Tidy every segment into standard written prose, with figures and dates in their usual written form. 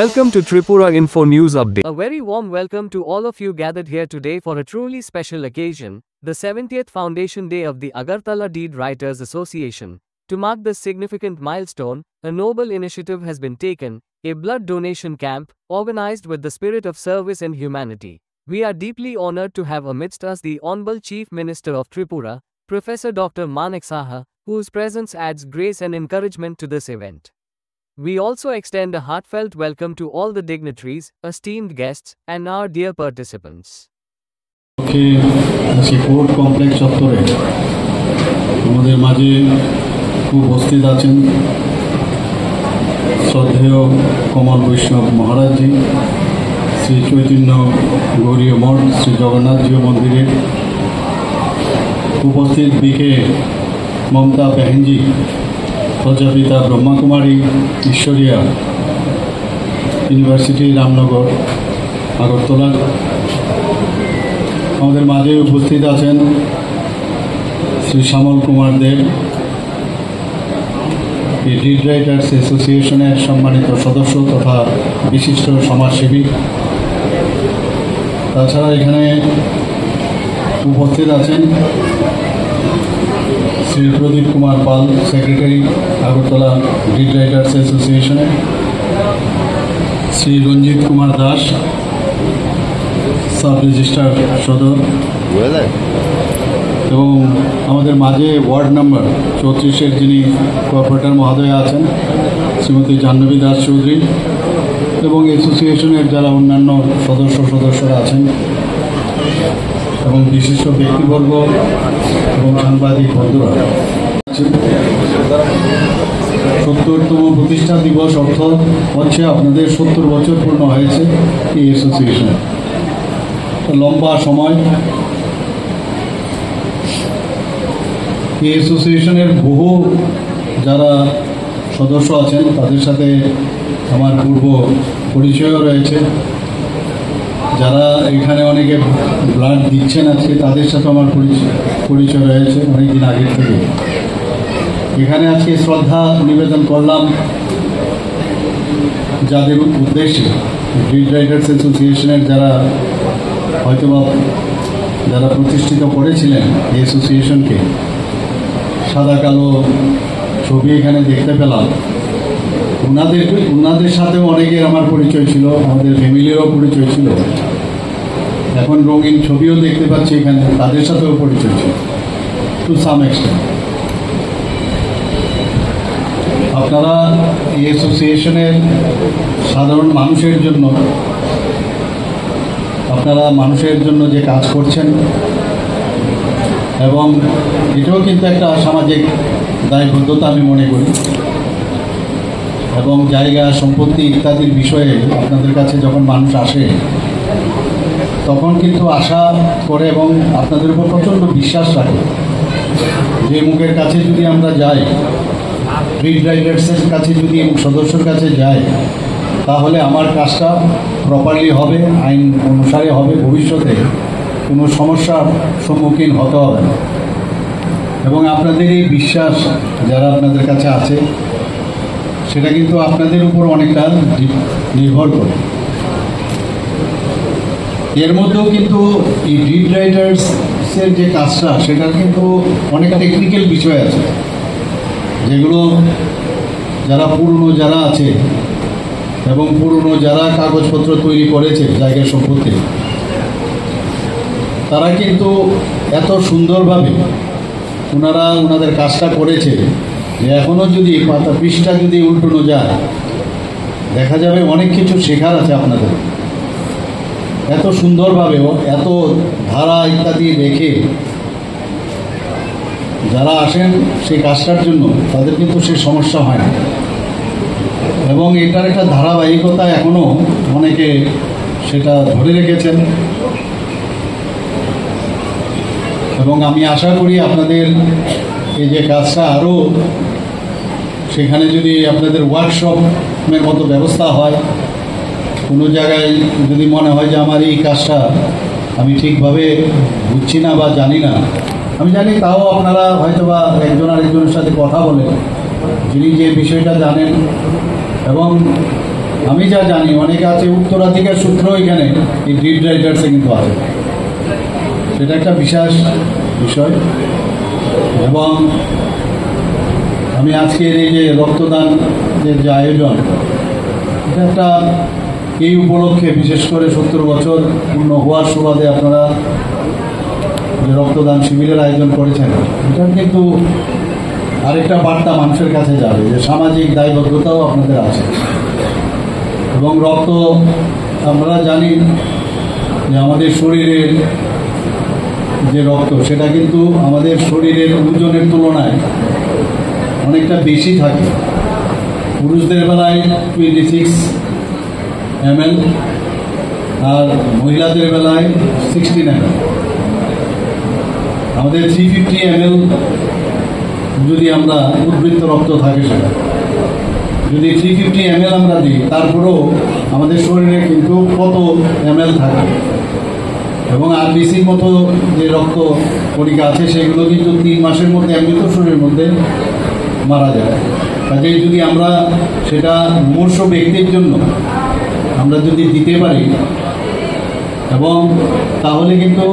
Welcome to Tripura Info News Update. A very warm welcome to all of you gathered here today for a truly special occasion, the 70th Foundation Day of the Agartala Deed Writers Association. To mark this significant milestone, a noble initiative has been taken, a blood donation camp, organized with the spirit of service and humanity. We are deeply honored to have amidst us the Honorable Chief Minister of Tripura, Professor Dr. Manik Saha, whose presence adds grace and encouragement to this event. We also extend a heartfelt welcome to all the dignitaries, esteemed guests, and our dear participants. Court complex চত্বরে আমাদের মাঝে উপস্থিত আছেন শ্রদ্ধেয় কমল বৈষ্ণব মহারাজজি, শ্রী চৈতন্য গৌরীয় মঠ, শ্রী জগন্নাথজিও মন্দিরে উপস্থিত বিকে Mamata behenji, প্রজাপিতা Brahma Kumari ঈশ্বরিয়া university Ramnagar Agartala. আমাদের মাঝে উপস্থিত আছেন শ্রী শ্যামল কুমার দেব, এই ডিড রাইটার্স অ্যাসোসিয়েশনের সম্মানিত সদস্য তথা বিশিষ্ট সমাজসেবী। তাছাড়া এখানে উপস্থিত আছেন শ্রী প্রদীপ Kumar Pal, secretary Agartala did writers অ্যাসোসিয়েশনের, শ্রী রঞ্জিত কুমার দাস, সাব রেজিস্ট্রার সদর, এবং আমাদের মাঝে ওয়ার্ড নাম্বার 34-এর যিনি কর্পোরেটর মহোদয়া আছেন শ্রীমতী জাহ্নবী দাস চৌধুরী, এবং অ্যাসোসিয়েশনের যারা অন্যান্য সদস্যরা আছেন এবং বিশিষ্ট ব্যক্তিবর্গ এবং সাংবাদিক বন্ধুরা। 70তম প্রতিষ্ঠা দিবস অর্থ হচ্ছে আপনাদের 70 বছর পূর্ণ হয়েছে এই অ্যাসোসিয়েশন। লম্বা সময় এই অ্যাসোসিয়েশনের বহু যারা সদস্য আছেন তাদের সাথে আমার পূর্ব পরিচয়ও রয়েছে। যারা এখানে অনেকে ব্লাড দিচ্ছেন আজকে তাদের সাথে আমার পরিচয় রয়েছে অনেকদিন আগের থেকে। এখানে আজকে শ্রদ্ধা নিবেদন করলাম যাদের উদ্দেশ্যে ডিড রাইটার্স অ্যাসোসিয়েশনের যারা প্রতিষ্ঠিত করেছিলেন এই অ্যাসোসিয়েশনকে। সাদা কালো ছবি এখানে দেখতে পেলাম। ওনাদের সাথেও অনেকের আমার পরিচয় ছিল, আমাদের ফ্যামিলিরও পরিচয় ছিল। এখন রঙিন ছবিও দেখতে পাচ্ছি এখানে, তাদের সাথেও পরিচয় ছিল টু সাম এক্সটেন্ট। আপনারা এই অ্যাসোসিয়েশনের সাধারণ মানুষের জন্য যে কাজ করছেন, এবং এটাও কিন্তু একটা সামাজিক দায়বদ্ধতা আমি মনে করি, এবং জায়গা সম্পত্তি ইত্যাদির বিষয়ে আপনাদের কাছে যখন মানুষ আসে তখন কিন্তু আশা করে এবং আপনাদের উপর প্রচণ্ড বিশ্বাস রাখে যে মুখের কাছে যদি আমরা যাই, ডিড রাইটার্সের কাছে যদি সদস্যর কাছে যাই, তাহলে আমার কাজটা প্রপারলি হবে, আইন অনুসারে হবে, ভবিষ্যতে কোনো সমস্যার সম্মুখীন হতে হবে না। এবং আপনাদের এই বিশ্বাস যারা আপনাদের কাছে আছে সেটা কিন্তু আপনাদের উপর অনেকটা নির্ভর করে। এর মধ্যেও কিন্তু এই ডিড রাইটার্সের যে কাজটা সেটার কিন্তু অনেক টেকনিক্যাল বিষয় আছে, যেগুলো যারা পুরনো যারা আছে এবং পুরনো যারা কাগজপত্র তৈরি করেছে জায়গা সম্পত্তি, তারা কিন্তু এত সুন্দরভাবে ওনাদের কাজটা করেছে যে এখনও যদি পৃষ্ঠা যদি উল্টানো যায় দেখা যাবে অনেক কিছু শেখার আছে আপনাদের। এত সুন্দরভাবেও এত ধারা ইত্যাদি রেখে যারা আসেন সেই কাজটার জন্য তাদের কিন্তু সে সমস্যা হয় না, এবং এটার একটা ধারাবাহিকতা এখনও অনেকে সেটা ধরে রেখেছেন। এবং আমি আশা করি আপনাদের এই যে কাজটা আরও সেখানে যদি আপনাদের ওয়ার্কশপের মতো ব্যবস্থা হয়, কোনো জায়গায় যদি মনে হয় যে আমার এই কাজটা আমি ঠিকভাবে বুঝছি না বা জানি না, আমি জানি, তাও আপনারা হয়তো বা একজন আরেকজনের সাথে কথা বলে যিনি যে বিষয়টা জানেন এবং আমি যা জানি অনেকে আছে উত্তরাধিকার সূত্র এখানে এই ডিড রাইটার্সে কিন্তু আছে, সেটা একটা বিশেষ বিষয়। এবং আমি আজকের এই যে রক্তদানের যে আয়োজন, এটা একটা এই উপলক্ষে বিশেষ করে 70 বছর পূর্ণ হওয়ার সুবাদে আপনারা যে রক্তদান শিবিরের আয়োজন করেছেন, এটা কিন্তু আরেকটা বার্তা মানুষের কাছে যাবে যে সামাজিক দায়বদ্ধতাও আপনাদের আছে। এবং রক্ত আমরা জানি যে আমাদের শরীরের যে রক্ত, সেটা কিন্তু আমাদের শরীরের ওজনের তুলনায় অনেকটা বেশি থাকে। পুরুষদের বেলায় 26 ml আর মহিলাদের বেলায় 16 ml। আমাদের 350 ml যদি আমরা উদ্বৃত্ত রক্ত থাকে, সেটা যদি 350 ml আমরা দিই, তারপরেও আমাদের শরীরে কিন্তু কত ml থাকে। এবং আরবিসির মতো যে রক্ত কণিকা আছে, সেগুলো কিন্তু 3 মাসের মধ্যে এমনিত শরীরের মধ্যে মারা যায়। কাজেই যদি আমরা সেটা মুমূর্ষ ব্যক্তির জন্য আমরা যদি দিতে পারি, এবং তাহলে কিন্তু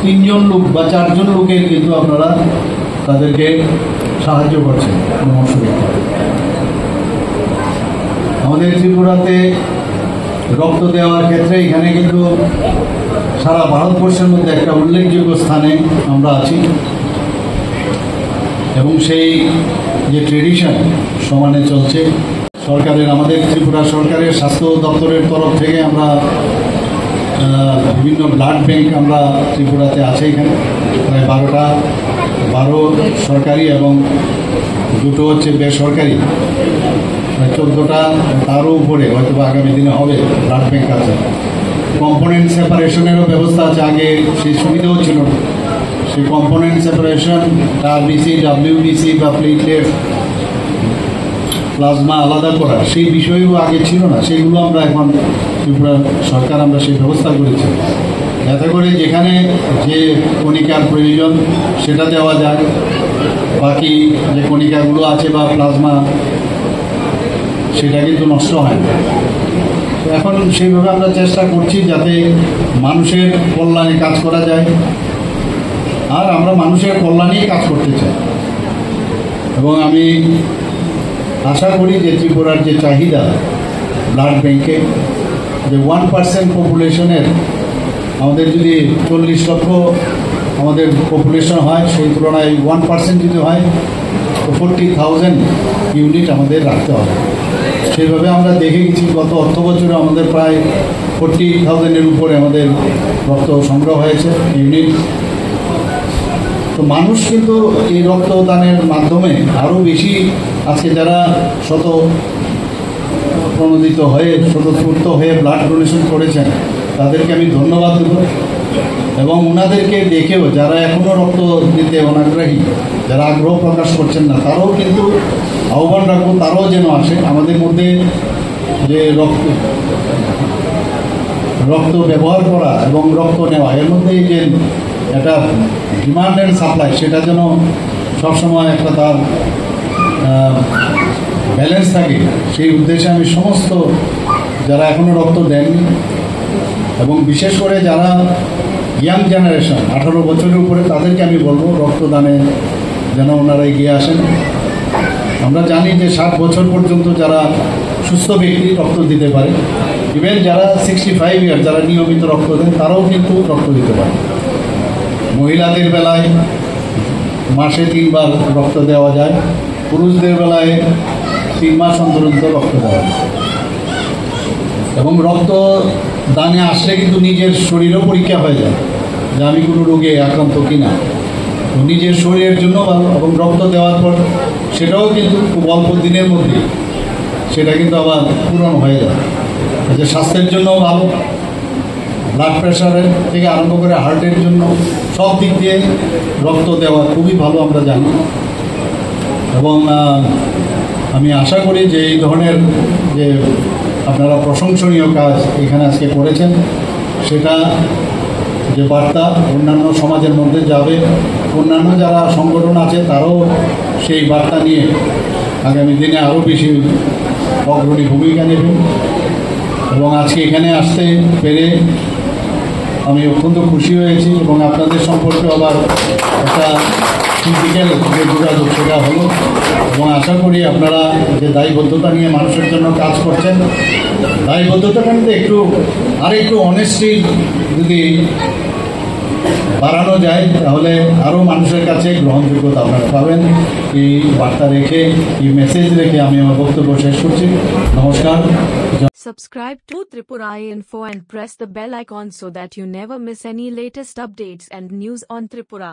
3 জন লোক বা 4 জন লোকের কিন্তু আপনারা তাদেরকে সাহায্য করছেন মুমূর্ষ ব্যক্তি। আমাদের ত্রিপুরাতে রক্ত দেওয়ার ক্ষেত্রে এখানে কিন্তু সারা ভারতবর্ষের মধ্যে একটা উল্লেখযোগ্য স্থানে আমরা আছি। এবং সেই যে ট্রেডিশন সমানে চলছে। সরকারের, আমাদের ত্রিপুরা সরকারের স্বাস্থ্য দপ্তরের তরফ থেকে আমরা বিভিন্ন ব্লাড ব্যাংক আমরা ত্রিপুরাতে আছে। এখানে প্রায় 12 সরকারি এবং 2টো হচ্ছে বেসরকারি, প্রায় 14টা, তারও উপরে হয়তো আগামী দিনে হবে ব্লাড ব্যাংক আছে। কম্পোনেন্ট সেপারেশনেরও ব্যবস্থা আছে, আগে সেই সুবিধাও ছিল। সেই কম্পোনেন্ট সেপারেশন, আরবিসি, ডাব্লিউবিসি বা প্লেটলেট, প্লাজমা আলাদা করা, সেই বিষয়ও আগে ছিল না। সেইগুলো আমরা এখন ত্রিপুরা সরকার আমরা সেই ব্যবস্থা করেছি, যাতে করে যেখানে যে কণিকার প্রয়োজন সেটা দেওয়া যায়, বাকি যে কণিকাগুলো আছে বা প্লাজমা সেটা কিন্তু নষ্ট হয় না। এখন সেইভাবে আমরা চেষ্টা করছি যাতে মানুষের কল্যাণে কাজ করা যায়। আর আমরা মানুষের কল্যাণেই কাজ করতে চাই। এবং আমি আশা করি যে ত্রিপুরার যে চাহিদা ব্লাড ব্যাংকে, যে 1% পপুলেশনের, আমাদের যদি 40 লক্ষ আমাদের পপুলেশন হয়, সেই তুলনায় 1% যদি হয় তো 40,000 ইউনিট আমাদের রাখতে হবে। সেইভাবে আমরা দেখে গেছি গত অর্থ বছরে আমাদের প্রায় 40,000-এর উপরে আমাদের রক্ত সংগ্রহ হয়েছে ইউনিট। তো মানুষ কিন্তু এই রক্তদানের মাধ্যমে আরও বেশি, আজকে যারা প্রণোদিত হয়ে স্বতঃস্ফূর্ত হয়ে ব্লাড ডোনেশন করেছেন, তাদেরকে আমি ধন্যবাদ দেব। এবং ওনাদেরকে দেখেও যারা এখনও রক্ত দিতে অনাগ্রহী, যারা আগ্রহ প্রকাশ করছেন না, তারাও কিন্তু আহ্বান রাখবো, তারাও যেন আসে। আমাদের মধ্যে যে রক্ত ব্যবহার করা এবং রক্ত নেওয়া, এর মধ্যে যে একটা ডিমান্ড অ্যান্ড সাপ্লাই, সেটা যেন সবসময় একটা তার ব্যালেন্স থাকে, সেই উদ্দেশ্যে আমি সমস্ত যারা এখনও রক্ত দেননি এবং বিশেষ করে যারা ইয়াং জেনারেশন 18 বছরের উপরে, তাদেরকে আমি বলবো রক্তদানে যেন ওনারা এগিয়ে আসেন। আমরা জানি যে 60 বছর পর্যন্ত যারা সুস্থ ব্যক্তি রক্ত দিতে পারে, ইভেন যারা 65 ইয়ার যারা নিয়মিত রক্ত দেন, তারাও কিন্তু রক্ত দিতে পারে। মহিলাদের বেলায় মাসে 3 বার রক্ত দেওয়া যায়, পুরুষদের বেলায় 3 মাস অন্তর অন্তর রক্ত দেওয়া যায়। এবং রক্ত দানে আসলে কিন্তু নিজের শরীরও পরীক্ষা হয়ে যায় যে আমি কোনো রোগে আক্রান্ত কিনা। তো নিজের শরীরের জন্য ভালো, এবং রক্ত দেওয়ার পর সেটাও কিন্তু খুব অল্প দিনের মধ্যে সেটা কিন্তু আবার পূরণ হয়ে যায়, যে স্বাস্থ্যের জন্যও ভালো, ব্লাড প্রেশারের থেকে আরম্ভ করে হার্টের জন্য সব দিক দিয়ে রক্ত দেওয়া খুবই ভালো আমরা জানি। এবং আমি আশা করি যে এই ধরনের যে আপনারা প্রশংসনীয় কাজ এখানে আজকে করেছেন, সেটা যে বার্তা অন্যান্য সমাজের মধ্যে যাবে, অন্যান্য যারা সংগঠন আছে তারাও সেই বার্তা নিয়ে আগামী দিনে আরও বেশি অগ্রণী ভূমিকা নেবেন এবং আজকে এখানে আসতে পেরে আমি অত্যন্ত খুশি হয়েছি এবং আপনাদের সম্পর্কে আবার একটা ফিজিক্যাল যে যোগাযোগ সেটা হলো এবং আশা করি আপনারা যে দায়বদ্ধতা নিয়ে মানুষের জন্য কাজ করছেন দায়বদ্ধতাটা কিন্তু আরেকটু অনেস্টি যদি বাড়ানো যায় তাহলে আরও মানুষের কাছে গ্রহণযোগ্যতা আপনারা পাবেন। এই বার্তা রেখে এই মেসেজ রেখে আমি আমার বক্তব্য শেষ করছি। নমস্কার। Subscribe to Tripura Info and press the bell icon so that you never miss any latest updates and news on Tripura.